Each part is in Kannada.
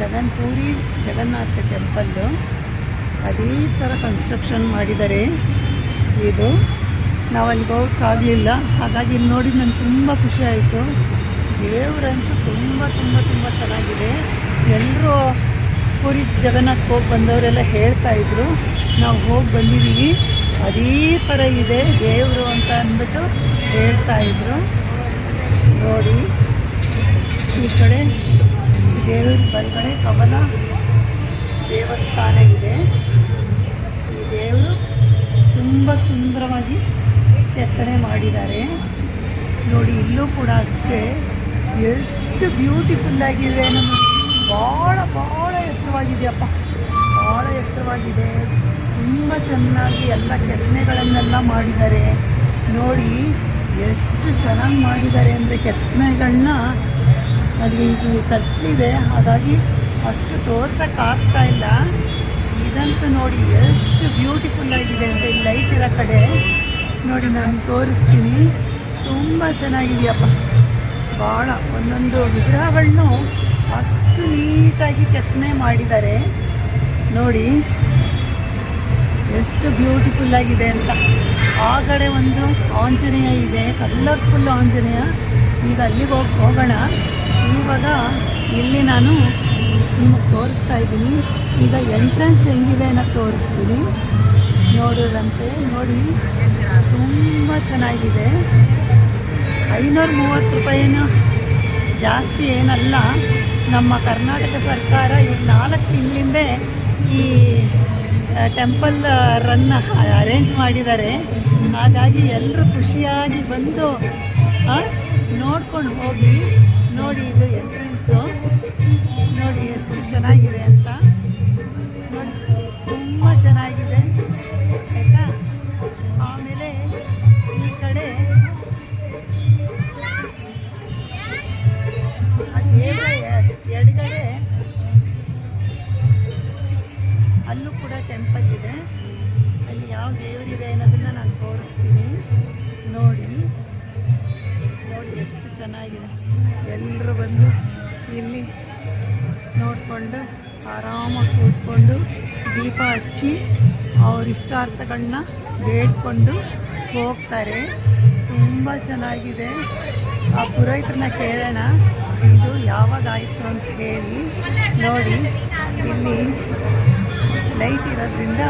ಪೂರಿ ಜಗನ್ನಾಥ ಟೆಂಪಲ್ಲು ಅದೇ ಥರ ಕನ್ಸ್ಟ್ರಕ್ಷನ್ ಮಾಡಿದ್ದಾರೆ. ಇದು ನಾವು ಅಲ್ಲಿಗೆ ಹೋಗೋಕ್ಕಾಗಲಿಲ್ಲ, ಹಾಗಾಗಿ ಇಲ್ಲಿ ನೋಡಿ ನನಗೆ ತುಂಬ ಖುಷಿ ಆಯಿತು. ದೇವರಂತೂ ತುಂಬ ತುಂಬ ತುಂಬ ಚೆನ್ನಾಗಿದೆ. ಎಲ್ಲರೂ ಪೂರಿ ಜಗನ್ನಾಥಕ್ಕೆ ಹೋಗಿ ಬಂದವರೆಲ್ಲ ಹೇಳ್ತಾಯಿದ್ರು, ನಾವು ಹೋಗಿ ಬಂದಿದ್ದೀವಿ ಅದೇ ಥರ ಇದೆ ದೇವರು ಅಂತ ಅಂದ್ಬಿಟ್ಟು ಹೇಳ್ತಾಯಿದ್ರು. ನೋಡಿ ಈ ಕಡೆ ದೇವ್ರ ಬಲಗಡೆ ಕಮಲ ದೇವಸ್ಥಾನ ಇದೆ. ಈ ದೇವರು ತುಂಬ ಸುಂದರವಾಗಿ ಕೆತ್ತನೆ ಮಾಡಿದ್ದಾರೆ. ನೋಡಿ ಇಲ್ಲೂ ಕೂಡ ಅಷ್ಟೇ ಎಷ್ಟು ಬ್ಯೂಟಿಫುಲ್ಲಾಗಿದೆ. ನಮ್ಮ ಭಾಳ ಎತ್ತರವಾಗಿದೆಯಪ್ಪ, ಭಾಳ ಎತ್ತರವಾಗಿದೆ. ತುಂಬ ಚೆನ್ನಾಗಿ ಎಲ್ಲ ಕೆತ್ತನೆಗಳನ್ನೆಲ್ಲ ಮಾಡಿದ್ದಾರೆ. ನೋಡಿ ಎಷ್ಟು ಚೆನ್ನಾಗಿ ಮಾಡಿದ್ದಾರೆ ಅಂದರೆ ಕೆತ್ತನೆಗಳನ್ನ ಅಲ್ಲಿ ಇದು ಕತ್ತಲಿದೆ, ಹಾಗಾಗಿ ಅಷ್ಟು ತೋರ್ಸೋಕ್ಕಾಗ್ತಾ ಇಲ್ಲ. ಇದಂತೂ ನೋಡಿ ಎಷ್ಟು ಬ್ಯೂಟಿಫುಲ್ಲಾಗಿದೆ ಅಂದರೆ ಇಲ್ಲಿ ಲೈಟ್ ಇರೋ ಕಡೆ ನೋಡಿ ನಾನು ತೋರಿಸ್ತೀನಿ. ತುಂಬ ಚೆನ್ನಾಗಿದೆಯಪ್ಪ, ಭಾಳ ಒಂದೊಂದು ವಿಗ್ರಹಗಳನ್ನು ಅಷ್ಟು ನೀಟಾಗಿ ಕೆತ್ತನೆ ಮಾಡಿದ್ದಾರೆ. ನೋಡಿ ಎಷ್ಟು ಬ್ಯೂಟಿಫುಲ್ಲಾಗಿದೆ ಅಂತ. ಆ ಕಡೆ ಒಂದು ಆಂಜನೇಯ ಇದೆ, ಕಲರ್ಫುಲ್ ಆಂಜನೇಯ. ಈಗ ಅಲ್ಲಿಗೆ ಹೋಗೋಣ. ಇವಾಗ ಇಲ್ಲಿ ನಾನು ನಿಮಗೆ ತೋರಿಸ್ತಾ ಇದ್ದೀನಿ. ಈಗ ಎಂಟ್ರೆನ್ಸ್ ಹೆಂಗಿದೆ ಅನ್ನೋದು ತೋರಿಸ್ತೀನಿ ನೋಡೋದಂತೆ. ನೋಡಿ ತುಂಬ ಚೆನ್ನಾಗಿದೆ. 530 ರೂಪಾಯಿನೂ ಜಾಸ್ತಿ ಏನಲ್ಲ. ನಮ್ಮ ಕರ್ನಾಟಕ ಸರ್ಕಾರ ಈಗ 4 ತಿಂಗಳಿಂದ ಈ ಟೆಂಪಲ್ ರನ್ನ ಅರೇಂಜ್ ಮಾಡಿದ್ದಾರೆ. ಹಾಗಾಗಿ ಎಲ್ಲರೂ ಖುಷಿಯಾಗಿ ಬಂದು ನೋಡ್ಕೊಂಡು ಹೋಗಿ. ನೋಡಿ ಇದು ಎಂಟ್ರೆನ್ಸು, ನೋಡಿ ಎಷ್ಟು ಚೆನ್ನಾಗಿದೆ ಅಂತ. ನೋಡಿ ತುಂಬ ಚೆನ್ನಾಗಿದೆ ಆಯಿತಾ. ಆಮೇಲೆ ಈ ಕಡೆ ಎಡಗಡೆ ಅಲ್ಲೂ ಕೂಡ ಟೆಂಪಲ್ ಇದೆ. ಅಲ್ಲಿ ಯಾವ ದೇವರಿದೆ ಅನ್ನೋದನ್ನು ನಾನು ತೋರಿಸ್ತೀನಿ. ನೋಡಿ ನೋಡಿ ಎಷ್ಟು ಚೆನ್ನಾಗಿದೆ. ಎಲ್ಲರೂ ಬಂದು ಇಲ್ಲಿ ನೋಡಿಕೊಂಡು ಆರಾಮಾಗಿ ಕೂತ್ಕೊಂಡು ದೀಪ ಹಚ್ಚಿ ಅವ್ರ ಇಷ್ಟಾರ್ಥಗಳನ್ನ ಬೇಡ್ಕೊಂಡು ಹೋಗ್ತಾರೆ. ತುಂಬ ಚೆನ್ನಾಗಿದೆ. ಆ ಪುರೋಹಿತರನ್ನ ಕೇಳೋಣ ಇದು ಯಾವಾಗಾಯಿತು ಅಂತ ಹೇಳಿ. ನೋಡಿ ಇಲ್ಲಿ ಲೈಟ್ ಇರೋದ್ರಿಂದ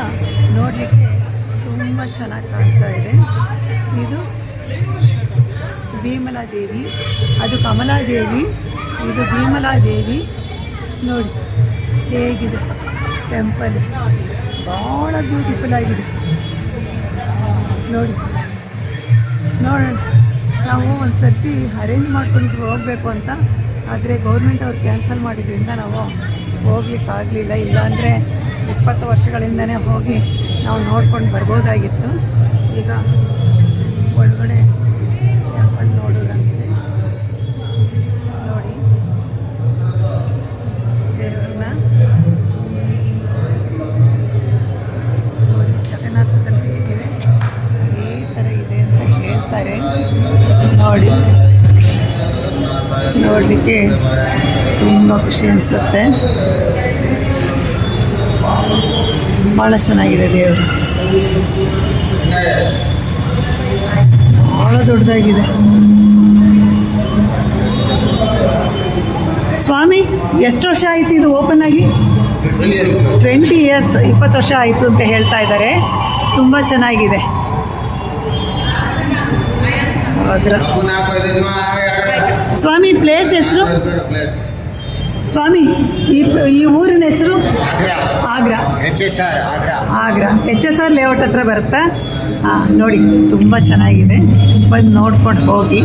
ನೋಡಲಿಕ್ಕೆ ತುಂಬ ಚೆನ್ನಾಗಿ ಕಾಣ್ತಾ ಇದೆ. ಇದು ಭೀಮಲಾದೇವಿ, ಅದು ಕಮಲಾದೇವಿ, ಇದು ಭೀಮಲಾದೇವಿ. ನೋಡಿ ಹೇಗಿದೆ ಟೆಂಪಲ್, ಭಾಳ ಬ್ಯೂಟಿಫುಲ್ ಆಗಿದೆ. ನೋಡಿ ನೋಡೋಣ. ನಾವು ಒಂದು ಸರ್ತಿ ಅರೇಂಜ್ ಮಾಡ್ಕೊಂಡಿದ್ವಿ ಹೋಗಬೇಕು ಅಂತ, ಆದರೆ ಗೌರ್ಮೆಂಟ್ ಅವ್ರು ಕ್ಯಾನ್ಸಲ್ ಮಾಡಿದ್ರಿಂದ ನಾವು ಹೋಗ್ಲಿಕ್ಕಾಗಲಿಲ್ಲ. ಇಲ್ಲಾಂದರೆ 20 ವರ್ಷಗಳಿಂದನೇ ಹೋಗಿ ನಾವು ನೋಡ್ಕೊಂಡು ಬರ್ಬೋದಾಗಿತ್ತು. ಈಗ ಒಳಗಡೆ ಟೆಂಪಲ್ ನೋಡೋದಂತೆ. ನೋಡಿ ದೇವ್ರನ್ನ ನೋಡಿ ಜಗನ್ನಾಥದಲ್ಲಿ ಹೇಗಿದೆ ಈ ಥರ ಇದೆ ಅಂತ ಹೇಳ್ತಾರೆ. ನೋಡಿ ನೋಡಲಿಕ್ಕೆ ತುಂಬ ಖುಷಿ ಅನಿಸುತ್ತೆ. ಭಾಳ ಚೆನ್ನಾಗಿದೆ ದೇವರು, ಭಾಳ ದೊಡ್ಡದಾಗಿದೆ. ಸ್ವಾಮಿ ಎಷ್ಟು ವರ್ಷ ಆಯಿತು ಇದು ಓಪನ್ ಆಗಿ? 20 ಇಯರ್ಸ್, 20 ವರ್ಷ ಆಯಿತು ಅಂತ ಹೇಳ್ತಾ ಇದ್ದಾರೆ. ತುಂಬ ಚೆನ್ನಾಗಿದೆ. ಸ್ವಾಮಿ ಪ್ಲೇಸ್ ಹೆಸರು? ಸ್ವಾಮಿ ಈ ಊರಿನ ಹೆಸರು? ಆಗ್ರಾ. HSR ಲೇಔಟ್ ಹತ್ರ ಬರುತ್ತಾ? ನೋಡಿ ತುಂಬ ಚೆನ್ನಾಗಿದೆ. ಬಂದು ನೋಡ್ಕೊಂಡು ಹೋಗಿ.